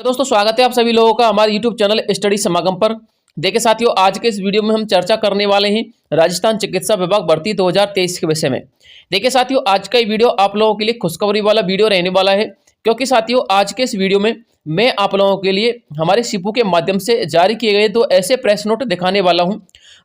दोस्तों स्वागत है आप सभी लोगों का हमारे YouTube चैनल स्टडी समागम पर। देखिए साथियों, आज के इस वीडियो में हम चर्चा करने वाले हैं राजस्थान चिकित्सा विभाग भर्ती 2023 के विषय में। देखिए साथियों, आज का ये वीडियो आप लोगों के लिए खुशखबरी वाला वीडियो रहने वाला है, क्योंकि साथियों आज के इस वीडियो में मैं आप लोगों के लिए हमारे सीपू के माध्यम से जारी किए गए 2 ऐसे प्रेस नोट दिखाने वाला हूं,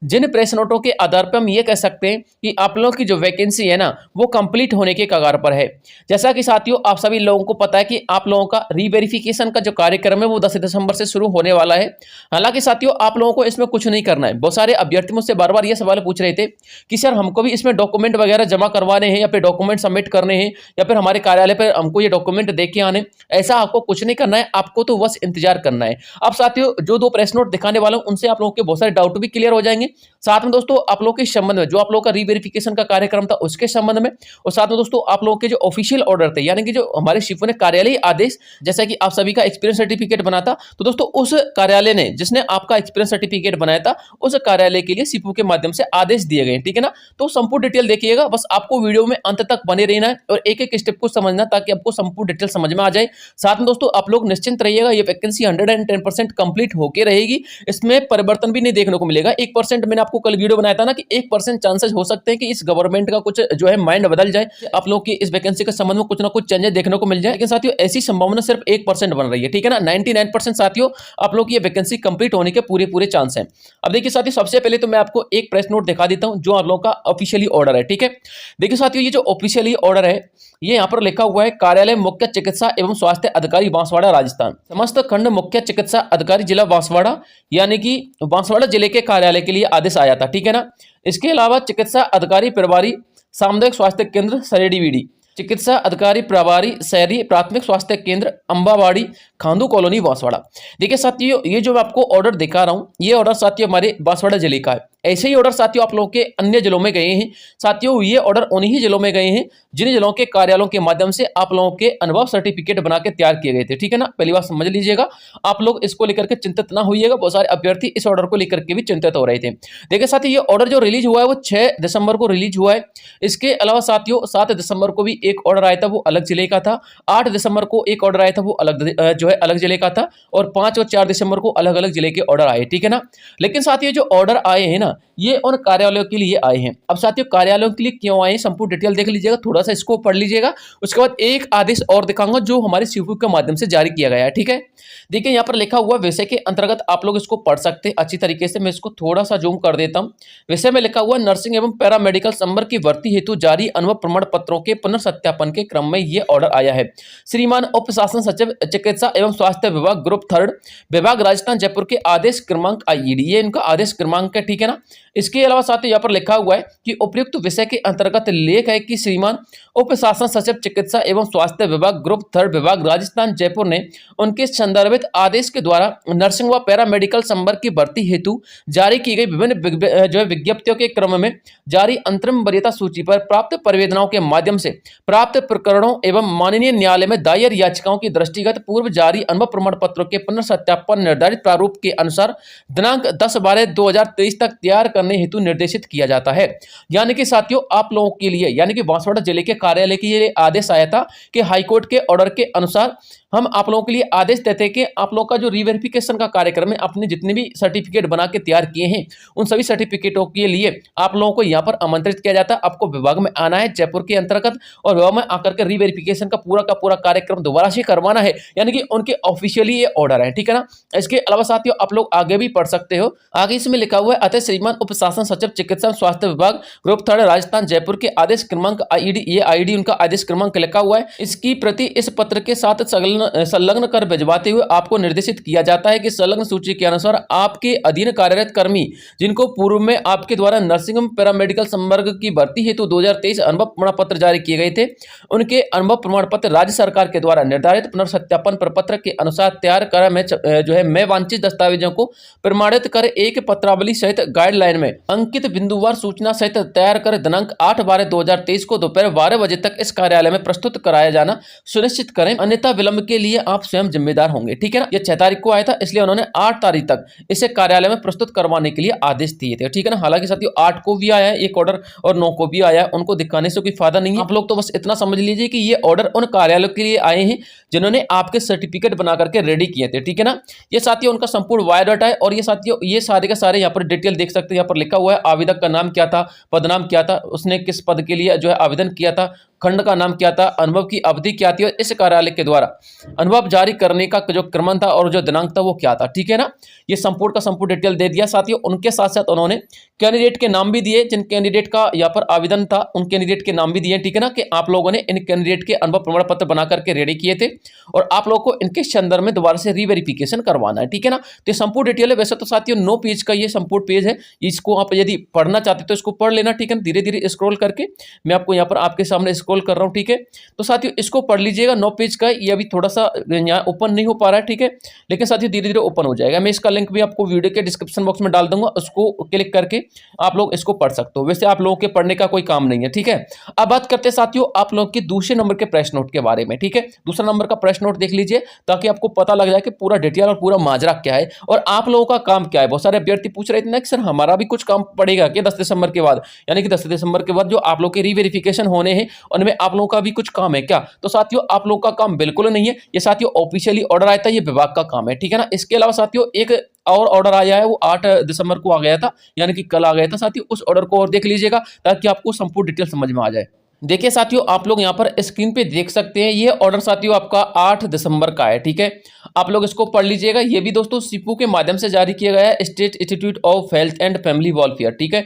जिन प्रेस नोटों के आधार पर हम ये कह सकते हैं कि आप लोगों की जो वैकेंसी है ना, वो कंप्लीट होने के कगार पर है। जैसा कि साथियों आप सभी लोगों को पता है कि आप लोगों का रीवेरिफिकेशन का जो कार्यक्रम है वो 10 दिसंबर से शुरू होने वाला है। हालांकि साथियों आप लोगों को इसमें कुछ नहीं करना है। बहुत सारे अभ्यर्थी मुझसे बार बार ये सवाल पूछ रहे थे कि सर हमको भी इसमें डॉक्यूमेंट वगैरह जमा करवाने हैं या फिर डॉक्यूमेंट सबमिट करने हैं या फिर हमारे कार्यालय पर हमको ये डॉक्यूमेंट दे के आने। ऐसा आपको कुछ नहीं करना है, आपको तो बस इंतजार करना है। अब साथियों जो 2 प्रेस नोट दिखाने वाला हूं उनसे आप लोगों के बहुत सारे डाउट भी क्लियर हो जाएंगे। साथ में दोस्तों आप लोगों के संबंध में जो आप लोगों का रीवेरिफिकेशन का कार्यक्रम था उसके संबंध में, और साथ में दोस्तों आप लोगों के जो ऑफिशियल ऑर्डर थे, यानी कि जो हमारे शिपो ने कार्यालयी आदेश, जैसा कि आप सभी का एक्सपीरियंस सर्टिफिकेट बना था, तो दोस्तों उस कार्यालय ने जिसने आपका एक्सपीरियंस सर्टिफिकेट बनाया था उस कार्यालय के लिए सीपू के माध्यम से आदेश दिए गए, ठीक है ना। तो संपूर्ण डिटेल देखिएगा, बस आपको वीडियो में अंत तक बने रहना है और एक एक स्टेप को समझना ताकि आपको संपूर्ण डिटेल समझ में आ जाए। साथ में दोस्तों आप लोग निश्चिंत रहिएगा, ये वैकेंसी 110% कंप्लीट होकर रहेगी, इसमें परिवर्तन भी नहीं देखने को मिलेगा। 1% मैंने आपको कल वीडियो बनाया था ना कि 1% चांसेस हो सकते हैं कि इस गवर्नमेंट का कुछ जो है माइंड बदल जाए, आप लोग की इस वैकेंसी के संबंध में कुछ ना कुछ चेंजेस देखने को मिल जाए। लेकिन साथियों ऐसी संभावना सिर्फ 1% बन रही है, ठीक है ना। 99% साथियों आप लोग की ये वैकेंसी कंप्लीट होने के पूरे चांस हैं। अब देखिए साथियों, सबसे पहले तो मैं आपको एक प्रेस नोट दिखा देता हूं जो आप लोगों का ऑफिशियली ऑर्डर है, ठीक है। देखिए साथियों, ये जो ऑफिशियली ऑर्डर है ये यहाँ पर लिखा हुआ है कार्यालय मुख्य चिकित्सा एवं स्वास्थ्य अधिकारी बांसवाड़ा राजस्थान, समस्त खंड मुख्य चिकित्सा अधिकारी जिला बांसवाड़ा, यानी कि बांसवाड़ा जिले के कार्यालय के लिए आदेश आया था, ठीक है ना। इसके अलावा चिकित्सा अधिकारी प्रभारी सामुदायिक स्वास्थ्य केंद्र सरेडीवीडी, चिकित्सा अधिकारी प्रभारी शहरी प्राथमिक स्वास्थ्य केंद्र अंबावाड़ी खांदू कॉलोनी बांसवाड़ा। देखिए साथियों, ये जो मैं आपको ऑर्डर दिखा रहा हूं ये ऑर्डर साथियों हमारे बांसवाड़ा जिले का है। ऐसे ही ऑर्डर साथियों आप लोगों के अन्य जिलों में गए हैं। साथियों ये ऑर्डर उन्हीं ही जिलों में गए हैं जिन जिलों के कार्यालयों के माध्यम से आप लोगों के अनुभव सर्टिफिकेट बना के तैयार किए गए थे, ठीक है ना। पहली बात समझ लीजिएगा, आप लोग इसको लेकर के चिंतित ना होइएगा। बहुत सारे अभ्यर्थी इस ऑर्डर को लेकर के भी चिंतित हो रहे थे। देखिए साथियों, ये ऑर्डर जो रिलीज हुआ है वो 6 दिसंबर को रिलीज हुआ है। इसके अलावा साथियों 7 दिसंबर को भी एक ऑर्डर आया था, वो अलग जिले का था। 8 दिसंबर को एक ऑर्डर आया था, वो अलग जिले का था। और 5 और 4 दिसंबर को अलग अलग जिले के ऑर्डर आए, ठीक है ना। लेकिन साथियों जो ऑर्डर आए हैं ना, ये उन कार्यालयों के लिए आए हैं। अब साथियों कार्यालयों के लिए क्यों आए हैं संपूर्ण डिटेल देख लीजिएगा, थोड़ा सा इसको पढ़ लीजिएगा। उसके बाद एक आदेश और दिखाऊंगा जो हमारे सीपू के माध्यम से जारी किया गया है, ठीक है। देखिए यहाँ पर लिखा हुआ विषय के अंतर्गत आप लोग इसको पढ़ सकते हैं अच्छी तरीके से। मैं इसको थोड़ा सा जूम कर देता हूँ। विषय में लिखा हुआ नर्सिंग एवं पैरामेडिकल संवर्ग की भर्ती हेतु जारी अनुभव प्रमाण पत्रों के पुनर्सत्यापन के क्रम में यह ऑर्डर आया है। श्रीमान उप शासन सचिव चिकित्सा एवं स्वास्थ्य विभाग ग्रुप 3 विभाग राजस्थान जयपुर के आदेश क्रमांक आईडी, ये इनका आदेश क्रमांक है, ठीक है ना। इसके अलावा साथियों यहाँ पर लिखा हुआ है कि उपयुक्त विषय के अंतर्गत लेख है कि श्रीमान उप शासन सचिव चिकित्सा एवं स्वास्थ्य विभाग ग्रुप 3 विभाग राजस्थान जयपुर ने उनके संदर्भित आदेश के द्वारा नर्सिंग व पैरामेडिकल संवर्ग की भर्ती हेतु जारी की गई विभिन्न जो विज्ञप्तियों के क्रम में जारी अंतरिम वरीयता सूची पर प्राप्त परिवेदनाओं के माध्यम से प्राप्त प्रकरणों एवं माननीय न्यायालय में दायर याचिकाओं की दृष्टिगत पूर्व जारी अनुभव प्रमाण पत्रों के पुनर्सत्यापन निर्धारित प्रारूप के अनुसार दिनांक 10/12/2023 तक तैयार करने हेतु निर्देशित किया जाता है। यानी कि साथियों आप लोगों के लिए, यानी कि बांसवाड़ा जिले के कार्यालय के लिए आदेश आया था कि हाईकोर्ट के ऑर्डर के अनुसार हम आप लोगों के लिए आदेश देते हैं कि आप लोगों का जो रीवेरिफिकेशन का कार्यक्रम है, आपने जितने भी सर्टिफिकेट बना के तैयार किए हैं उन सभी सर्टिफिकेटों के लिए आप लोगों को यहाँ पर आमंत्रित किया जाता है। आपको विभाग में आना है जयपुर के अंतर्गत और विभाग में आकर के रीवेरिफिकेशन का पूरा कार्यक्रम दोबारा से करवाना है, यानी कि उनके ऑफिशियली ये ऑर्डर है, ठीक है ना। इसके अलावा साथियों आप लोग आगे भी पढ़ सकते हो। आगे इसमें लिखा हुआ है अतः श्रीमान उप शासन सचिव चिकित्सा स्वास्थ्य विभाग ग्रुप 3 राजस्थान जयपुर के आदेश क्रमांक आईडी, ये आईडी उनका आदेश क्रमांक लिखा हुआ है। इसकी प्रति इस पत्र के साथ संलग्न कर भिजवाते हुए आपको निर्देशित किया जाता है कि संलग्न सूची के अनुसार आपके अधीन कार्यरत कर्मी जिनको पूर्व में आपके द्वारा नर्सिंग पैरामेडिकल संवर्ग की भर्ती हेतु 2023 अनुभव प्रमाण पत्र जारी किए गए थे, उनके अनुभव प्रमाण पत्र राज्य सरकार के द्वारा निर्धारित पुनर्सत्यापन प्रपत्र के अनुसार तैयार कर मैं वांछित दस्तावेजों को प्रमाणित कर एक पत्रावली सहित गाइडलाइन में अंकित बिंदुवार सूचना सहित तैयार कर दिनांक 8/12/2023 को दोपहर 12 बजे तक इस कार्यालय में प्रस्तुत कराया जाना सुनिश्चित करें, अन्यथा विलंब के लिए आप स्वयं जिम्मेदार होंगे, ठीक है ना। ये 6 तारीख को आया था, इसलिए उन्होंने 8 तारीख तक इसे कार्यालय में प्रस्तुत करवाने के लिए आदेश दिए थे, ठीक है ना। हालांकि साथियों 8 को भी आया है एक ऑर्डर और 9 को भी आया है, उनको दिखाने से कोई फायदा नहीं है। आप लोग तो बस इतना समझ लीजिए कि ये ऑर्डर उन कार्यालयों के लिए आए हैं जिन्होंने आपके सर्टिफिकेट बना करके रेडी किए थे, ठीक है ना। ये साथियों उनका संपूर्ण बायोडाटा है और ये साथियों ये सारे के सारे यहाँ पर डिटेल देख सकते हैं। यहाँ पर लिखा हुआ है आवेदक का नाम क्या था, पदनाम क्या था, उसने किस पद के लिए जो है आवेदन किया था, खंड का नाम क्या था, अनुभव की अवधि क्या थी और इस कार्यालय के द्वारा अनुभव जारी करने का जो क्रम था और जो दिनांक था वो क्या था, ठीक है ना। ये संपूर्ण का संपूर्ण डिटेल दे दिया। साथियों उनके साथ साथ उन्होंने कैंडिडेट के नाम भी दिए, जिन कैंडिडेट का यहाँ पर आवेदन था उन कैंडिडेट के नाम भी दिए, ठीक है ना, कि आप लोगों ने इन कैंडिडेट के अनुभव प्रमाण पत्र बना करके रेडी किए थे और आप लोगों को इनके संदर्भ में दोबारा से रीवेरिफिकेशन करवाना है, ठीक है ना। तो संपूर्ण डिटेल है। वैसे तो साथियों 9 पेज का ये संपूर्ण पेज है, इसको आप यदि पढ़ना चाहते तो इसको पढ़ लेना, ठीक है। धीरे धीरे स्क्रॉल करके मैं आपको यहाँ पर आपके सामने स्क्रॉल कर रहा हूँ, ठीक है। तो साथियों इसको पढ़ लीजिएगा, 9 पेज का। ये अभी थोड़ा सा यहाँ ओपन नहीं हो पा रहा है, ठीक है, लेकिन साथियों धीरे धीरे ओपन हो जाएगा। मैं इसका लिंक भी आपको वीडियो के डिस्क्रिप्शन बॉक्स में डाल दूंगा, उसको क्लिक करके आप लोग इसको पढ़ सकते हो। वैसे आप लोगों के पढ़ने का कोई काम नहीं है, ठीक है। अब बात करते हैं साथियों आप लोगों के दूसरे नंबर के प्रश्न नोट के बारे में, ठीक है। दूसरा नंबर का प्रश्न नोट देख लीजिए ताकि आपको पता लग जाए कि पूरा डिटेल और पूरा माजरा क्या है और आप लोगों का काम क्या है। बहुत सारे अभ्यर्थी पूछ रहे थे कि सर हमारा भी कुछ काम पड़ेगा कि 10 दिसंबर के बाद, यानी कि 10 दिसंबर के बाद जो आप लोग के रीवेरिफिकेशन होने हैं उनमें आप लोगों का भी कुछ काम है क्या। तो साथियों आप लोगों का काम बिल्कुल नहीं है, ये साथियों ऑफिशियली ऑर्डर आया था, ये विभाग का काम है, ठीक है ना। इसके अलावा साथियों एक और ऑर्डर आया है, वो 8 दिसंबर को आ गया था, यानी कि कल आ गया था साथियों। उस ऑर्डर को और देख लीजिएगा ताकि आपको संपूर्ण डिटेल समझ में आ जाए। देखिए साथियों आप लोग यहाँ पर स्क्रीन पे देख सकते हैं, ये ऑर्डर साथियों आपका 8 दिसंबर का है, ठीक है। आप लोग इसको पढ़ लीजिएगा। ये भी दोस्तों सीपू के माध्यम से जारी किया गया है, state institute of health and family welfare, ठीक है।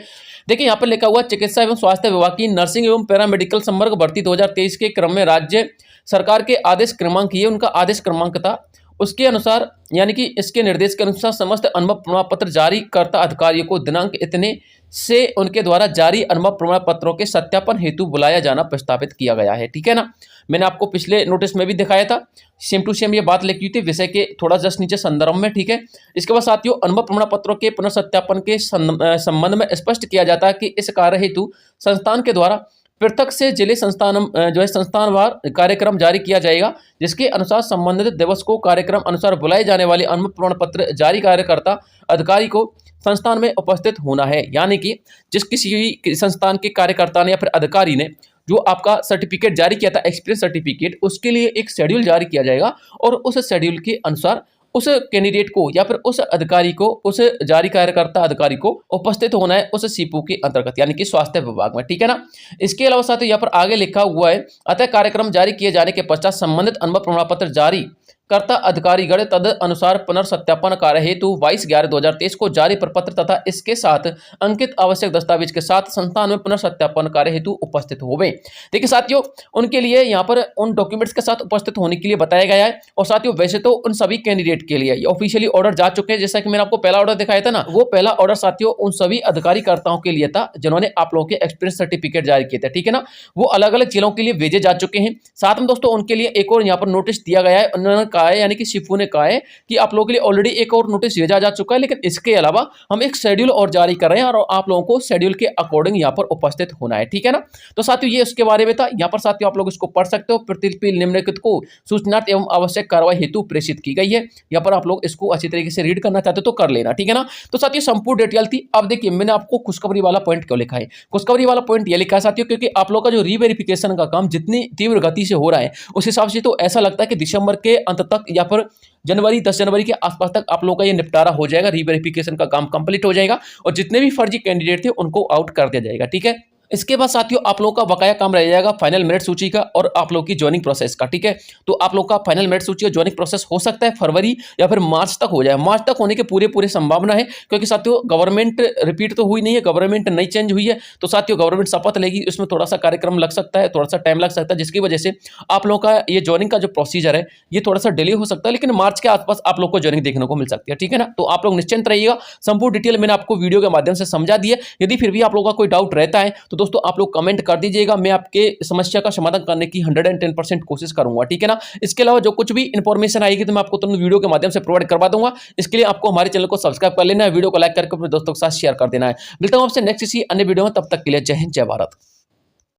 देखिए यहाँ पर लिखा हुआ चिकित्सा एवं स्वास्थ्य विभाग की नर्सिंग एवं पैरामेडिकल संवर्ग भर्ती 2023 के क्रम में राज्य सरकार के आदेश क्रमांक, ये उनका आदेश क्रमांक था, उसके अनुसार यानी कि इसके निर्देश के अनुसार समस्त अनुभव प्रमाण पत्र जारी करता अधिकारियों को दिनांक इतने से उनके द्वारा जारी अनुभव प्रमाण पत्रों के सत्यापन हेतु बुलाया जाना प्रस्तावित किया गया है, ठीक है ना। मैंने आपको पिछले नोटिस में भी दिखाया था, सेम टू सेम ये बात लिखी हुई थी विषय के थोड़ा जस्ट नीचे संदर्भ में, ठीक है। इसके बाद साथियों अनुभव प्रमाण पत्रों के पुनर्सत्यापन के संबंध में स्पष्ट किया जाता है कि इस कार्य हेतु संस्थान के द्वारा पृथक से जिले संस्थान जो है संस्थानवार कार्यक्रम जारी किया जाएगा, जिसके अनुसार संबंधित दिवस को कार्यक्रम अनुसार बुलाए जाने वाले अनुभव प्रमाण पत्र जारी कार्यकर्ता अधिकारी को संस्थान में उपस्थित होना है। यानी कि जिस किसी भी संस्थान के कार्यकर्ता ने या फिर अधिकारी ने जो आपका सर्टिफिकेट जारी किया था, एक्सपीरियंस सर्टिफिकेट, उसके लिए एक शेड्यूल जारी किया जाएगा और उस शेड्यूल के अनुसार उस कैंडिडेट को या फिर उस अधिकारी को, उस जारी कार्यकर्ता अधिकारी को उपस्थित होना है उस सीपू के अंतर्गत, यानी कि स्वास्थ्य विभाग में, ठीक है ना। इसके अलावा साथियों यहाँ पर आगे लिखा हुआ है, अतः कार्यक्रम जारी किए जाने के पश्चात संबंधित अनुभव प्रमाण पत्र जारी कर्ता अधिकारीगण तद अनुसार पुनर्सत्यापन कार्य हेतु 22/11/2023 को जारी प्रपत्र तथा इसके साथ अंकित आवश्यक दस्तावेज के साथ संस्थान में पुनर्सत्यापन कार्य हेतु उपस्थित होवे। देखिए साथियों उनके लिए यहाँ पर उन डॉक्यूमेंट्स के साथ उपस्थित होने के लिए बताया गया है। और साथियों वैसे तो उन सभी कैंडिडेट के लिए ऑफिशियली ऑर्डर जा चुके हैं, जैसा कि मैंने आपको पहला ऑर्डर दिखाया था ना, वो पहला ऑर्डर साथियों उन सभी अधिकारीकर्ताओं के लिए था जिन्होंने आप लोगों के एक्सपीरियंस सर्टिफिकेट जारी किए थे, ठीक है ना। वो अलग अलग जिलों के लिए भेजे जा चुके हैं। साथ में दोस्तों उनके लिए एक और यहाँ पर नोटिस दिया गया है, उन्होंने कहा है यानी कि शिफू ने कहा है कि आप लोगों के लिए ऑलरेडी एक और नोटिस भेजा जा चुका है, लेकिन इसके अलावा हम एक शेड्यूल और जारी कर रहे हैं और आप लोगों को शेड्यूल के अकॉर्डिंग यहाँ पर उपस्थित होना है, ठीक है ना। तो साथियों ये उसके बारे में था। यहाँ पर साथियों आप लोग इसको पढ़ सकते हो। प्रतिलिपि निम्नलिखित को सूचनार्थ एवं आवश्यक कार्रवाई हेतु प्रेषित की गई है। यहाँ पर आप लोग इसको अच्छी तरीके से रीड करना चाहते हो तो कर लेना, ठीक है ना। तो साथियों संपूर्ण डिटेल थी। अब देखिए मैंने आपको खुशखबरी वाला पॉइंट क्यों लिखा है। खुशखबरी वाला पॉइंट ये लिखा है साथियों क्योंकि आप लोग का जो रीवेरिफिकेशन का काम जितनी तीव्र गति से हो रहा है उस हिसाब से तो ऐसा लगता है कि दिसंबर के अंत तक या फिर 10 जनवरी के आसपास तक आप लोगों का ये निपटारा हो जाएगा, रीवेरिफिकेशन का काम कंप्लीट हो जाएगा और जितने भी फर्जी कैंडिडेट थे उनको आउट कर दिया जाएगा, ठीक है। इसके बाद साथियों आप लोगों का बकाया काम रह जाएगा फाइनल मेरिट सूची का और आप लोग की ज्वाइनिंग प्रोसेस का, ठीक है। तो आप लोग का फाइनल मेरिट सूची और ज्वाइनिंग प्रोसेस हो सकता है फरवरी या फिर मार्च तक हो जाए। मार्च तक होने के पूरे संभावना है क्योंकि साथियों गवर्नमेंट रिपीट तो हुई नहीं है, गवर्नमेंट नई चेंज हुई है। तो साथियों गवर्नमेंट शपथ लेगी, उसमें थोड़ा सा कार्यक्रम लग सकता है, थोड़ा सा टाइम लग सकता है, जिसकी वजह से आप लोगों का ये ज्वाइनिंग का जो प्रोसीजर है ये थोड़ा सा डिले हो सकता है, लेकिन मार्च के आसपास आप लोग को ज्वाइनिंग देखने को मिल सकती है, ठीक है ना। तो आप लोग निश्चिंत रहिएगा। संपूर्ण डिटेल मैंने आपको वीडियो के माध्यम से समझा दी है। यदि फिर भी आप लोगों का कोई डाउट रहता है तो दोस्तों आप लोग कमेंट कर दीजिएगा, मैं आपके समस्या का समाधान करने की 110% कोशिश करूंगा, ठीक है ना। इसके अलावा जो कुछ भी इंफॉर्मेशन आएगी तो मैं आपको तुरंत वीडियो के माध्यम से प्रोवाइड करवा दूंगा। इसके लिए आपको हमारे चैनल को सब्सक्राइब कर लेना है, वीडियो को लाइक करके अपने दोस्तों के साथ शेयर कर देना है। मिलता हूं आपसे नेक्स्ट किसी अन्य वीडियो में, तब तक के लिए जय हिंद जय भारत।